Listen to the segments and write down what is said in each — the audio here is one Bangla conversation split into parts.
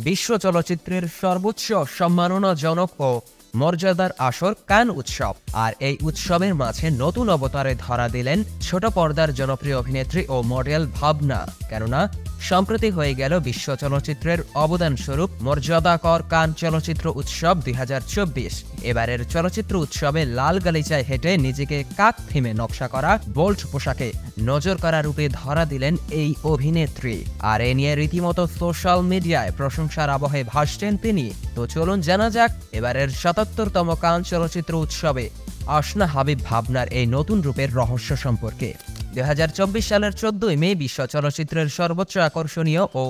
বিশ্ব চলচ্চিত্রের সর্বোচ্চ সম্মাননাজনক ও মর্যাদার আসর কান উৎসব। আর এই উৎসবের মাঝে নতুন অবতারে ধরা দিলেন ছোট পর্দার জনপ্রিয় অভিনেত্রী ও মডেল ভাবনা। কেননা সম্প্রতি হয়ে গেল বিশ্ব চলচ্চিত্রের অবদান স্বরূপ মর্যাদাকর কান চলচ্চিত্র উৎসব 2024। এবারের চলচ্চিত্র উৎসবে লাল গালিচায় হেঁটে নিজেকে কাক থিমে নকশা করা বোল্ড পোশাকে নজর কাড়া রূপে ধরা দিলেন এই অভিনেত্রী। আর এ নিয়ে রীতিমতো সোশ্যাল মিডিয়ায় প্রশংসার আবহে ভাসছেন তিনি। তো চলুন জানা যাক এবারের 77তম কান চলচ্চিত্র উৎসবে আসনা হাবিব ভাবনার এই নতুন রূপের রহস্য সম্পর্কে। 2024 সালের 14 মে বিশ্ব চলচ্চিত্রের সর্বোচ্চ আকর্ষণীয় ও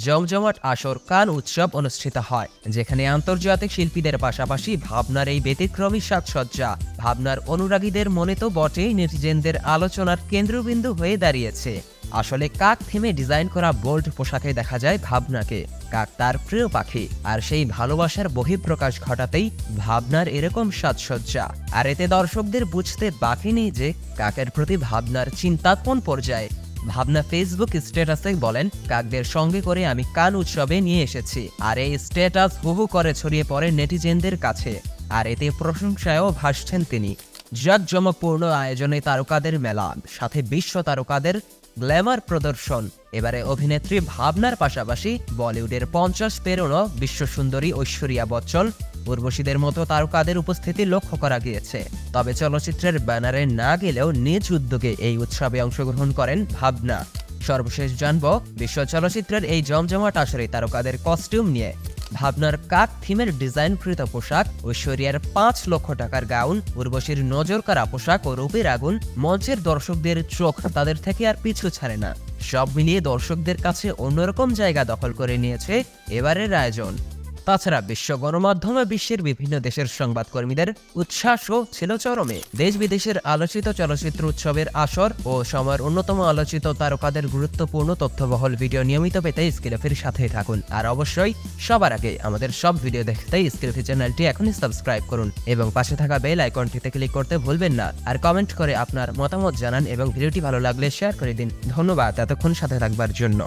জমজমাট আসর কান উৎসব অনুষ্ঠিত হয়, যেখানে আন্তর্জাতিক শিল্পীদের পাশাপাশি ভাবনার এই ব্যতিক্রমী সাজসজ্জা ভাবনার অনুরাগীদের মনে তো বটেই, নেটিজেনদের আলোচনার কেন্দ্রবিন্দু হয়ে দাঁড়িয়েছে। আসলে কাক থিমে ডিজাইন করা বোল্ড পোশাকে দেখা যায় ভাবনাকে। কাক তার প্রিয় পাখি, আর সেই ভালোবাসার বহিঃপ্রকাশ ঘটাতেই ভাবনার এরকম সাজসজ্জা। আর এতে দর্শকদের বুঝতে বাকি নেই যে কাকের প্রতি ভাবনার চিন্তা কোন পর্যায়ে। ভাবনা ফেসবুক স্ট্যাটাসে বলেন, কাকদের সঙ্গে করে আমি কান উৎসবে নিয়ে এসেছি। আর এই স্ট্যাটাস হুহু করে ছড়িয়ে পড়ে নেটিজেনদের কাছে। আর এতে প্রশংসায়ও ভাসছেন তিনি। জাঁকজমকপূর্ণ আয়োজনে তারকাদের মেলা, সাথে বিশ্ব তারকাদের গ্ল্যামার প্রদর্শন। এবারে অভিনেত্রী ভাবনার পাশাপাশি বলিউডের 50 পেরোনো বিশ্বসুন্দরী ঐশ্বরিয়া বচ্চন, উর্বশীদের মতো তারকাদের উপস্থিতি লক্ষ্য করা গিয়েছে। তবে চলচ্চিত্রের ব্যানারে না গেলেও নিজ উদ্যোগে এই উৎসবে অংশগ্রহণ করেন ভাবনা। সর্বশেষ জানব বিশ্ব চলচ্চিত্রের এই জমজমাট আসরে তারকাদের কস্টিউম নিয়ে। ভাবনার কাক থিমের ডিজাইনকৃত পোশাক, ঐশ্বরিয়ার 5 লক্ষ টাকার গাউন, উর্বশীর নজর কাড়া পোশাক ও রূপের আগুন মঞ্চের দর্শকদের চোখ তাদের থেকে আর পিছু ছাড়ে না। সব মিলিয়ে দর্শকদের কাছে অন্যরকম জায়গা দখল করে নিয়েছে এবারের আয়োজন। তাছাড়া বিশ্ব গণমাধ্যমে বিশ্বের বিভিন্ন দেশের সংবাদকর্মীদের উচ্ছ্বাসও ছিল চরমে। দেশ বিদেশের আলোচিত চলচ্চিত্র উৎসবের আসর ও সময়ের অন্যতম আলোচিত তারকাদের গুরুত্বপূর্ণ তথ্যবহল ভিডিও নিয়মিত পেতে স্ক্রিনফির সাথেই থাকুন। আর অবশ্যই সবার আগে আমাদের সব ভিডিও দেখতে স্ক্রিনফি চ্যানেলটি এখনই সাবস্ক্রাইব করুন এবং পাশে থাকা বেল আইকনটিতে ক্লিক করতে ভুলবেন না। আর কমেন্ট করে আপনার মতামত জানান এবং ভিডিওটি ভালো লাগলে শেয়ার করে দিন। ধন্যবাদ এতক্ষণ সাথে থাকবার জন্য।